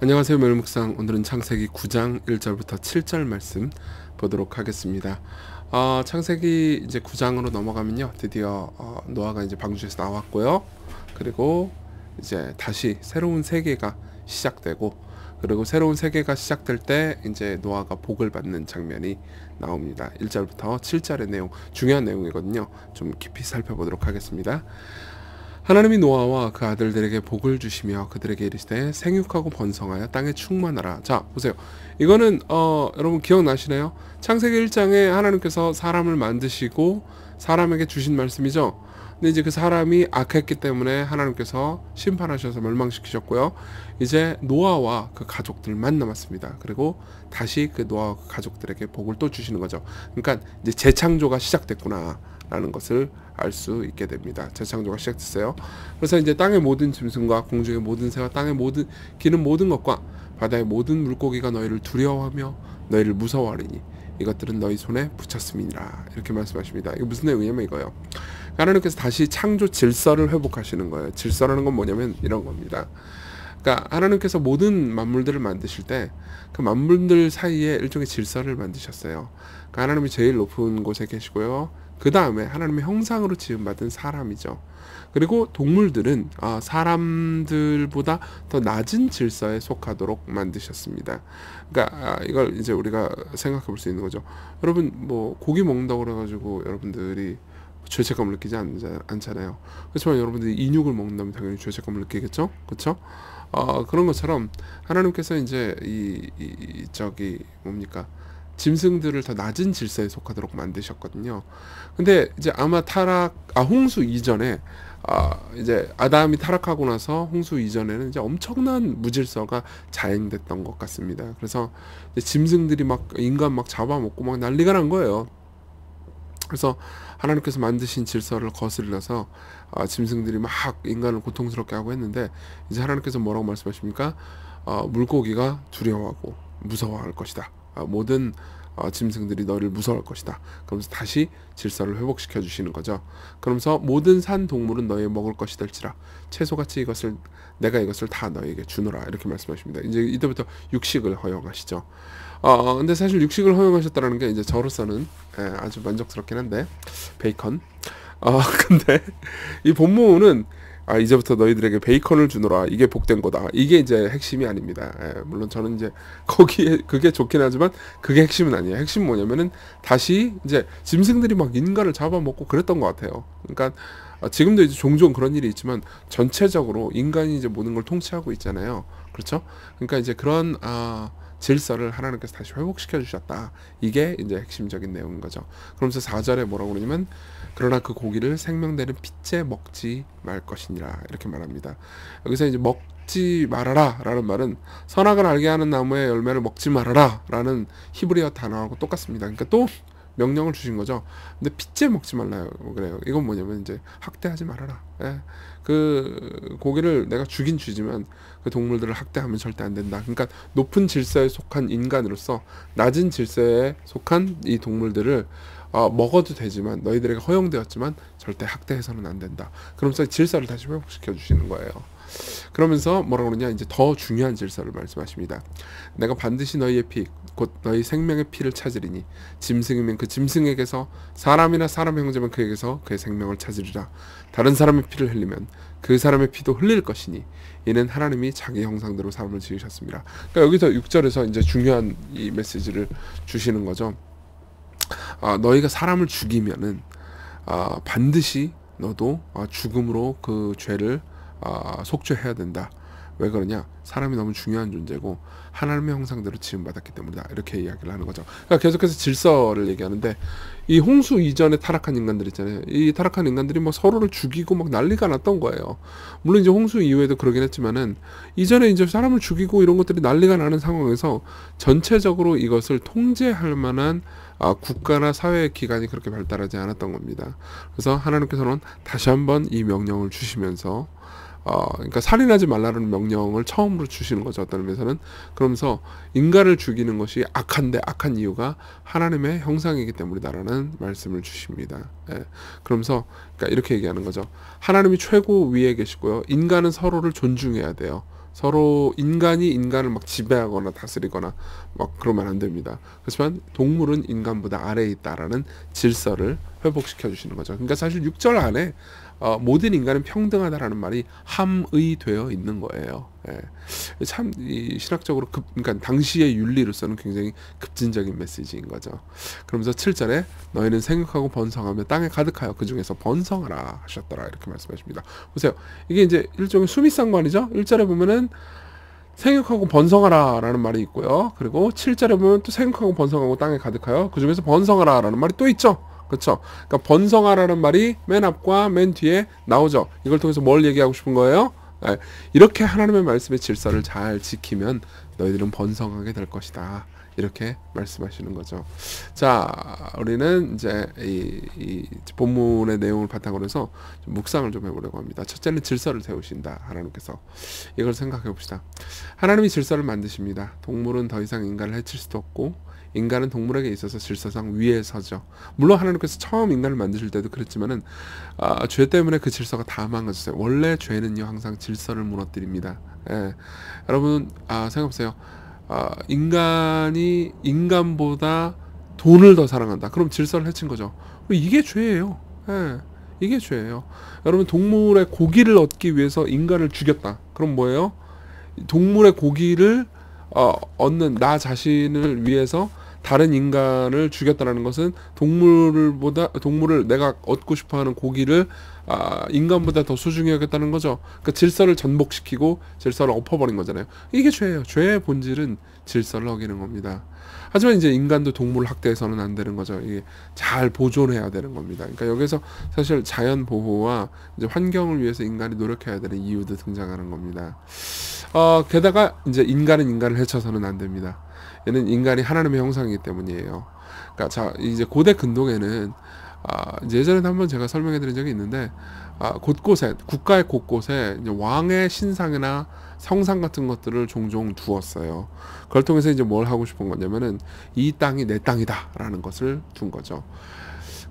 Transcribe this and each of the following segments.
안녕하세요. 멸묵상. 오늘은 창세기 9장 1절부터 7절 말씀 보도록 하겠습니다. 창세기 이제 9장으로 넘어가면요, 드디어 노아가 이제 방주에서 나왔고요. 그리고 이제 다시 새로운 세계가 시작되고, 그리고 새로운 세계가 시작될 때 이제 노아가 복을 받는 장면이 나옵니다. 1절부터 7절의 내용, 중요한 내용이거든요. 좀 깊이 살펴보도록 하겠습니다. 하나님이 노아와 그 아들들에게 복을 주시며 그들에게 이르시되 생육하고 번성하여 땅에 충만하라. 자, 보세요. 이거는 여러분 기억나시나요? 창세기 1장에 하나님께서 사람을 만드시고 사람에게 주신 말씀이죠. 근데 이제 그 사람이 악했기 때문에 하나님께서 심판하셔서 멸망시키셨고요. 이제 노아와 그 가족들만 남았습니다. 그리고 다시 그 노아와 그 가족들에게 복을 또 주시는 거죠. 그러니까 이제 재창조가 시작됐구나 라는 것을 알 수 있게 됩니다. 재창조가 시작됐어요. 그래서 이제 땅의 모든 짐승과 공중의 모든 새와 땅의 모든 기는 모든 것과 바다의 모든 물고기가 너희를 두려워하며 너희를 무서워하리니 이것들은 너희 손에 붙였음이니라. 이렇게 말씀하십니다. 이거 무슨 내용이냐면 이거예요. 하나님께서 다시 창조 질서를 회복하시는 거예요. 질서라는 건 뭐냐면 이런 겁니다. 그러니까 하나님께서 모든 만물들을 만드실 때 그 만물들 사이에 일종의 질서를 만드셨어요. 그러니까 하나님이 제일 높은 곳에 계시고요. 그 다음에 하나님의 형상으로 지음받은 사람이죠. 그리고 동물들은 사람들보다 더 낮은 질서에 속하도록 만드셨습니다. 그러니까 이걸 이제 우리가 생각해 볼 수 있는 거죠. 여러분 뭐 고기 먹는다고 그래가지고 여러분들이 죄책감을 느끼지 않잖아요. 그렇지만 여러분들이 인육을 먹는다면 당연히 죄책감을 느끼겠죠. 그렇죠? 그런 것처럼 하나님께서 이제 저기 뭡니까? 짐승들을 더 낮은 질서에 속하도록 만드셨거든요. 근데 이제 아마 홍수 이전에 이제 아담이 타락하고 나서 홍수 이전에는 이제 엄청난 무질서가 자행됐던 것 같습니다. 그래서 이제 짐승들이 막 인간 막 잡아먹고 막 난리가 난 거예요. 그래서 하나님께서 만드신 질서를 거스르려서 짐승들이 막 인간을 고통스럽게 하고 했는데, 이제 하나님께서 뭐라고 말씀하십니까? 물고기가 두려워하고 무서워할 것이다. 모든 짐승들이 너를 무서워할 것이다. 그러면서 다시 질서를 회복시켜 주시는 거죠. 그러면서 모든 산 동물은 너희 먹을 것이 될지라 채소같이 내가 이것을 다 너에게 주노라. 이렇게 말씀하십니다. 이제 이때부터 육식을 허용하시죠. 근데 사실 육식을 허용하셨다는 게 이제 저로서는 아주 만족스럽긴 한데, 베이컨. 근데 이 본문은 이제부터 너희들에게 베이컨을 주노라. 이게 복된 거다. 이게 이제 핵심이 아닙니다. 물론 저는 이제 거기에 그게 좋긴 하지만 그게 핵심은 아니에요. 핵심은 뭐냐면은 다시 이제 짐승들이 막 인간을 잡아먹고 그랬던 것 같아요. 그러니까 지금도 이제 종종 그런 일이 있지만 전체적으로 인간이 이제 모든 걸 통치하고 있잖아요. 그렇죠? 그러니까 이제 그런 질서를 하나님께서 다시 회복시켜 주셨다. 이게 이제 핵심적인 내용인 거죠. 그러면서 4절에 뭐라고 그러냐면 그러나 그 고기를 생명되는 핏째 먹지 말 것이니라. 이렇게 말합니다. 여기서 이제 먹지 말아라 라는 말은 선악을 알게 하는 나무의 열매를 먹지 말아라 라는 히브리어 단어하고 똑같습니다. 그러니까 또 명령을 주신 거죠. 근데 핏째 먹지 말라요. 그래요. 이건 뭐냐면 이제 학대하지 말아라. 그 고기를 내가 주긴 주지만 그 동물들을 학대하면 절대 안 된다. 그러니까 높은 질서에 속한 인간으로서 낮은 질서에 속한 이 동물들을 먹어도 되지만 너희들에게 허용되었지만 절대 학대해서는 안 된다. 그러면서 질서를 다시 회복시켜 주시는 거예요. 그러면서 뭐라고 그러냐, 이제 더 중요한 질서를 말씀하십니다. 내가 반드시 너희의 피, 곧 너희 생명의 피를 찾으리니 짐승이면 그 짐승에게서, 사람이나 사람의 형제면 그에게서 그의 생명을 찾으리라. 다른 사람의 피를 흘리면 그 사람의 피도 흘릴 것이니 이는 하나님이 자기 형상대로 사람을 지으셨습니다. 그러니까 여기서 6절에서 이제 중요한 이 메시지를 주시는 거죠. 너희가 사람을 죽이면은 반드시 너도 죽음으로 그 죄를 속죄해야 된다. 왜 그러냐? 사람이 너무 중요한 존재고 하나님의 형상대로 지음받았기 때문이다. 이렇게 이야기를 하는 거죠. 그러니까 계속해서 질서를 얘기하는데, 이 홍수 이전에 타락한 인간들 있잖아요. 이 타락한 인간들이 뭐 서로를 죽이고 막 난리가 났던 거예요. 물론 이제 홍수 이후에도 그러긴 했지만은 이전에 이제 사람을 죽이고 이런 것들이 난리가 나는 상황에서 전체적으로 이것을 통제할 만한 국가나 사회 기관이 그렇게 발달하지 않았던 겁니다. 그래서 하나님께서는 다시 한번 이 명령을 주시면서 그러니까 살인하지 말라는 명령을 처음으로 주시는 거죠. 어떤 의미에서는. 그러면서 인간을 죽이는 것이 악한데 악한 이유가 하나님의 형상이기 때문이다라는 말씀을 주십니다. 그러면서 그러니까 이렇게 얘기하는 거죠. 하나님이 최고 위에 계시고요. 인간은 서로를 존중해야 돼요. 서로 인간이 인간을 막 지배하거나 다스리거나 막 그러면 안 됩니다. 그렇지만 동물은 인간보다 아래에 있다라는 질서를 회복시켜 주시는 거죠. 그러니까 사실 6절 안에 모든 인간은 평등하다라는 말이 함의되어 있는 거예요. 예. 참 신학적으로 그러니까 당시의 윤리로서는 굉장히 급진적인 메시지인 거죠. 그러면서 7절에 너희는 생육하고 번성하며 땅에 가득하여 그 중에서 번성하라 하셨더라 이렇게 말씀하십니다. 보세요. 이게 이제 일종의 수미상관이죠. 1절에 보면은 생육하고 번성하라 라는 말이 있고요. 그리고 7절에 보면 또 생육하고 번성하고 땅에 가득하여 그 중에서 번성하라 라는 말이 또 있죠. 그렇죠? 그러니까 번성하라는 말이 맨 앞과 맨 뒤에 나오죠. 이걸 통해서 뭘 얘기하고 싶은 거예요? 이렇게 하나님의 말씀의 질서를 잘 지키면 너희들은 번성하게 될 것이다. 이렇게 말씀하시는 거죠. 자, 우리는 이제 이 본문의 내용을 바탕으로 해서 좀 묵상을 좀 해보려고 합니다. 첫째는 질서를 세우신다. 하나님께서 이걸 생각해 봅시다. 하나님이 질서를 만드십니다. 동물은 더 이상 인간을 해칠 수도 없고 인간은 동물에게 있어서 질서상 위에 서죠. 물론 하나님께서 처음 인간을 만드실 때도 그랬지만은 죄 때문에 그 질서가 다 망가졌어요. 원래 죄는요 항상 질서를 무너뜨립니다. 예. 여러분 생각해보세요. 인간이 인간보다 돈을 더 사랑한다. 그럼 질서를 해친 거죠. 이게 죄예요. 예. 이게 죄예요. 여러분 동물의 고기를 얻기 위해서 인간을 죽였다. 그럼 뭐예요? 동물의 고기를 얻는 나 자신을 위해서 다른 인간을 죽였다라는 것은 동물을 내가 얻고 싶어하는 고기를 인간보다 더 소중히 여겼다는 거죠. 그러니까 질서를 전복시키고 질서를 엎어버린 거잖아요. 이게 죄예요. 죄의 본질은 질서를 어기는 겁니다. 하지만 이제 인간도 동물을 학대해서는 안 되는 거죠. 이게 잘 보존해야 되는 겁니다. 그러니까 여기서 사실 자연 보호와 이제 환경을 위해서 인간이 노력해야 되는 이유도 등장하는 겁니다. 게다가 이제 인간은 인간을 해쳐서는 안 됩니다. 얘는 인간이 하나님의 형상이기 때문이에요. 그러니까 자 이제 고대 근동에는 이제 예전에 한번 제가 설명해드린 적이 있는데 곳곳에 국가의 곳곳에 이제 왕의 신상이나 성상 같은 것들을 종종 두었어요. 그걸 통해서 이제 뭘 하고 싶은 거냐면은 이 땅이 내 땅이다라는 것을 둔 거죠.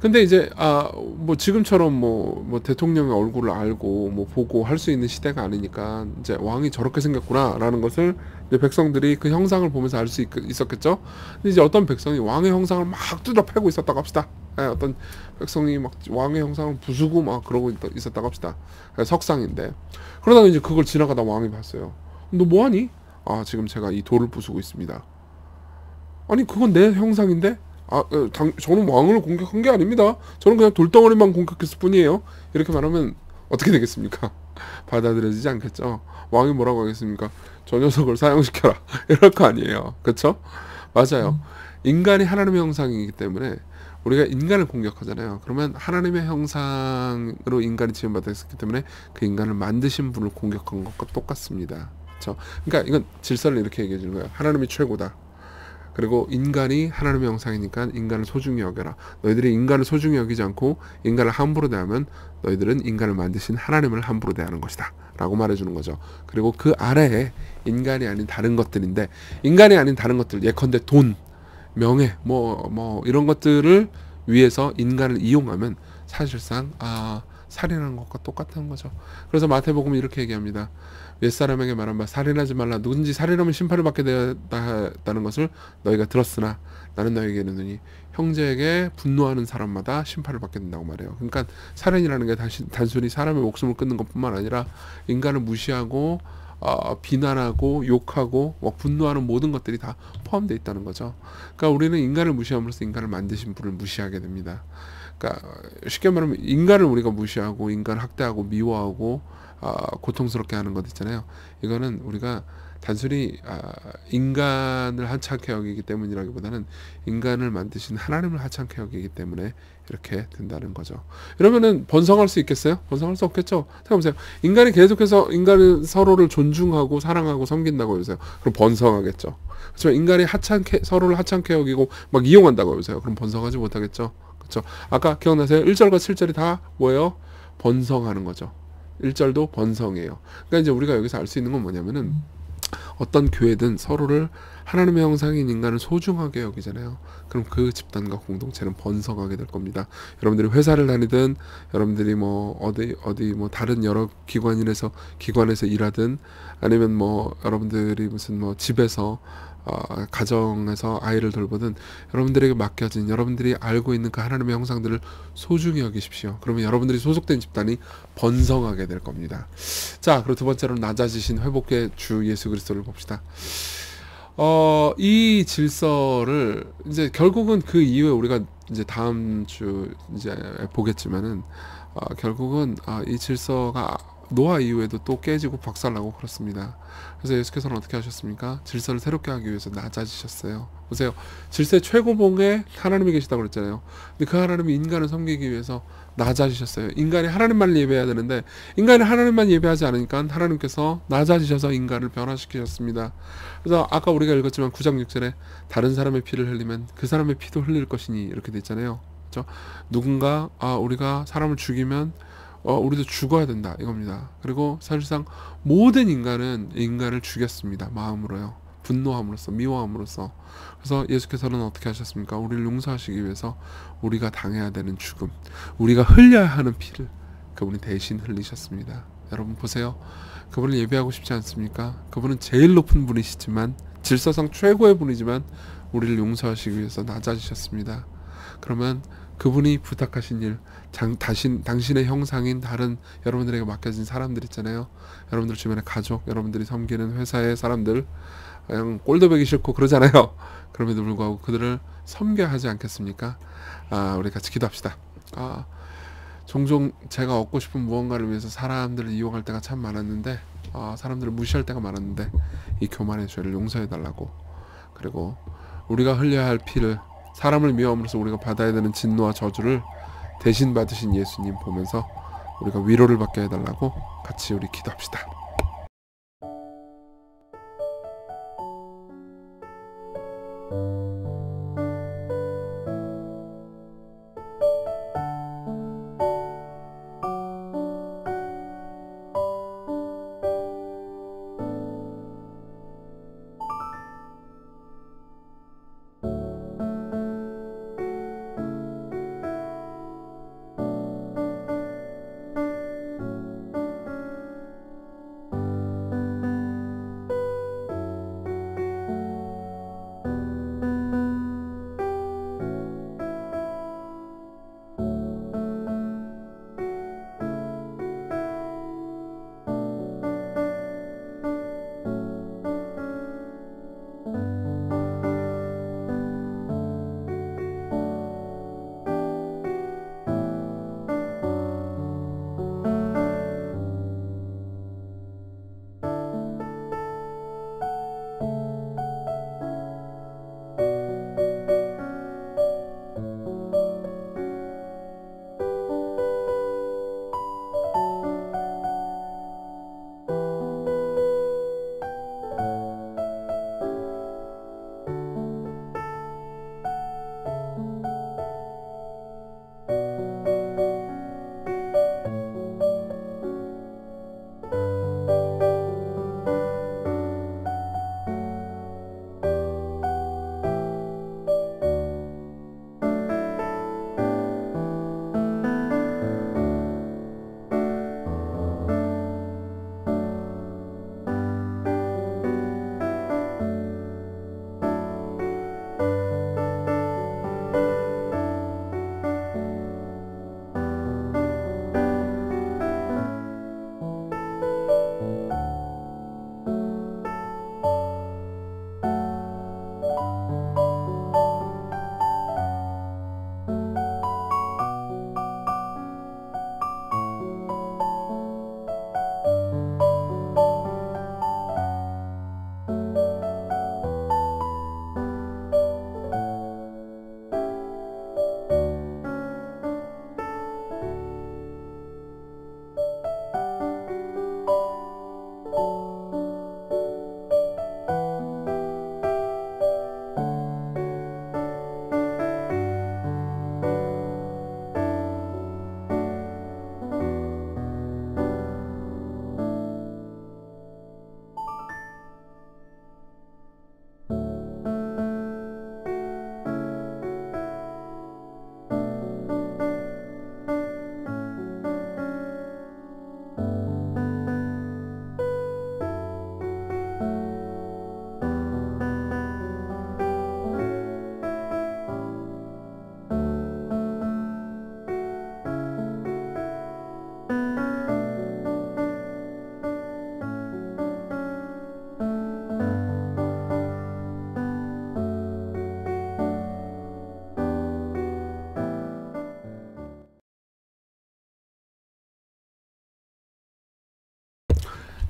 근데 이제 뭐 지금처럼 뭐 대통령의 얼굴을 알고 뭐 보고 할 수 있는 시대가 아니니까 이제 왕이 저렇게 생겼구나라는 것을 이제 백성들이 그 형상을 보면서 알 수 있었겠죠. 근데 이제 어떤 백성이 왕의 형상을 막 뜯어 패고 있었다고 합시다. 어떤 백성이 막 왕의 형상을 부수고 막 그러고 있었다고 합시다. 석상인데 그러다가 이제 그걸 지나가다 왕이 봤어요. 너 뭐하니? 지금 제가 이 돌을 부수고 있습니다. 아니 그건 내 형상인데? 저는 왕을 공격한 게 아닙니다. 저는 그냥 돌덩어리만 공격했을 뿐이에요. 이렇게 말하면 어떻게 되겠습니까? 받아들여지지 않겠죠. 왕이 뭐라고 하겠습니까? 저 녀석을 사형시켜라. 이럴 거 아니에요. 그렇죠? 맞아요. 인간이 하나님의 형상이기 때문에 우리가 인간을 공격하잖아요. 그러면 하나님의 형상으로 인간이 지음받았기 때문에 그 인간을 만드신 분을 공격한 것과 똑같습니다. 그렇죠? 그러니까 이건 질서를 이렇게 얘기해 주는 거예요. 하나님이 최고다. 그리고 인간이 하나님의 형상이니까 인간을 소중히 여겨라. 너희들이 인간을 소중히 여기지 않고 인간을 함부로 대하면 너희들은 인간을 만드신 하나님을 함부로 대하는 것이다 라고 말해주는 거죠. 그리고 그 아래에 인간이 아닌 다른 것들인데 인간이 아닌 다른 것들 예컨대 돈, 명예 뭐 이런 것들을 위해서 인간을 이용하면 사실상 살인하는 것과 똑같은 거죠. 그래서 마태복음이 이렇게 얘기합니다. 옛사람에게 말한 바 살인하지 말라. 누군지 살인하면 심판을 받게 되었다는 것을 너희가 들었으나 나는 너희에게 이르노니 형제에게 분노하는 사람마다 심판을 받게 된다고 말해요. 그러니까 살인이라는 게 단순히 사람의 목숨을 끊는 것뿐만 아니라 인간을 무시하고 비난하고 욕하고 분노하는 모든 것들이 다 포함되어 있다는 거죠. 그러니까 우리는 인간을 무시함으로써 인간을 만드신 분을 무시하게 됩니다. 그러니까 쉽게 말하면 인간을 우리가 무시하고 인간을 학대하고 미워하고 고통스럽게 하는 것 있잖아요. 이거는 우리가 단순히 인간을 하찮게 여기기 때문이라기보다는 인간을 만드신 하나님을 하찮게 여기기 때문에 이렇게 된다는 거죠. 이러면은 번성할 수 있겠어요? 번성할 수 없겠죠. 생각해보세요. 인간이 계속해서 인간은 서로를 존중하고 사랑하고 섬긴다고 해보세요. 그럼 번성하겠죠. 그렇지만 인간이 서로를 하찮게 여기고 막 이용한다고 해보세요. 그럼 번성하지 못하겠죠. 그렇죠. 아까 기억나세요? 1절과 7절이 다 뭐예요? 번성하는 거죠. 1절도 번성이에요. 그러니까 이제 우리가 여기서 알 수 있는 건 뭐냐면은 어떤 교회든 서로를 하나님의 형상인 인간을 소중하게 여기잖아요. 그럼 그 집단과 공동체는 번성하게 될 겁니다. 여러분들이 회사를 다니든, 여러분들이 뭐 어디 뭐 다른 여러 기관에서 일하든, 아니면 뭐 여러분들이 무슨 뭐 집에서 가정에서 아이를 돌보든, 여러분들에게 맡겨진, 여러분들이 알고 있는 그 하나님의 형상들을 소중히 여기십시오. 그러면 여러분들이 소속된 집단이 번성하게 될 겁니다. 자, 그리고 두 번째로 낮아지신 회복의 주 예수 그리스도를 봅시다. 이 질서를 이제 결국은 그 이후에 우리가 이제 다음 주 이제 보겠지만은, 결국은 이 질서가 노아 이후에도 또 깨지고 박살나고 그렇습니다. 그래서 예수께서는 어떻게 하셨습니까? 질서를 새롭게 하기 위해서 낮아지셨어요. 보세요. 질서의 최고봉에 하나님이 계시다고 그랬잖아요. 근데 그 하나님이 인간을 섬기기 위해서 낮아지셨어요. 인간이 하나님만 예배해야 되는데, 인간이 하나님만 예배하지 않으니까 하나님께서 낮아지셔서 인간을 변화시키셨습니다. 그래서 아까 우리가 읽었지만 9장 6절에 다른 사람의 피를 흘리면 그 사람의 피도 흘릴 것이니, 이렇게 돼 있잖아요. 그렇죠? 누군가 우리가 사람을 죽이면 우리도 죽어야 된다, 이겁니다. 그리고 사실상 모든 인간은 인간을 죽였습니다. 마음으로요. 분노함으로써, 미워함으로써. 그래서 예수께서는 어떻게 하셨습니까? 우리를 용서하시기 위해서 우리가 당해야 되는 죽음, 우리가 흘려야 하는 피를 그분이 대신 흘리셨습니다. 여러분 보세요. 그분을 예배하고 싶지 않습니까? 그분은 제일 높은 분이시지만, 질서상 최고의 분이지만 우리를 용서하시기 위해서 낮아지셨습니다. 그러면 그분이 부탁하신 일, 당신의 형상인 다른 여러분들에게 맡겨진 사람들 있잖아요. 여러분들 주변의 가족, 여러분들이 섬기는 회사의 사람들, 그냥 꼴도 보기 싫고 그러잖아요. 그럼에도 불구하고 그들을 섬겨야 하지 않겠습니까? 우리 같이 기도합시다. 종종 제가 얻고 싶은 무언가를 위해서 사람들을 이용할 때가 참 많았는데, 사람들을 무시할 때가 많았는데, 이 교만의 죄를 용서해달라고, 그리고 우리가 흘려야 할 피를, 사람을 미워함으로써 우리가 받아야 되는 진노와 저주를 대신 받으신 예수님 보면서 우리가 위로를 받게 해달라고 같이 우리 기도합시다.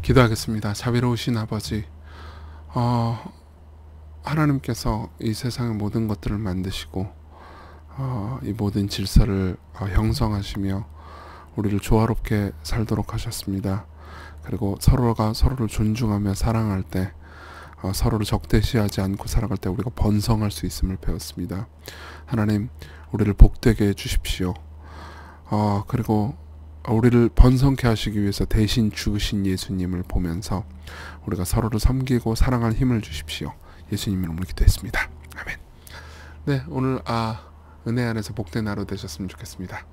기도하겠습니다. 자비로우신 아버지, 하나님께서 이 세상의 모든 것들을 만드시고 이 모든 질서를 형성하시며 우리를 조화롭게 살도록 하셨습니다. 그리고 서로가 서로를 존중하며 사랑할 때, 서로를 적대시하지 않고 살아갈 때 우리가 번성할 수 있음을 배웠습니다. 하나님, 우리를 복되게 해주십시오. 그리고 우리를 번성케 하시기 위해서 대신 죽으신 예수님을 보면서 우리가 서로를 섬기고 사랑할 힘을 주십시오. 예수님 이름으로 기도했습니다. 아멘. 네, 오늘 은혜 안에서 복된 하루 되셨으면 좋겠습니다.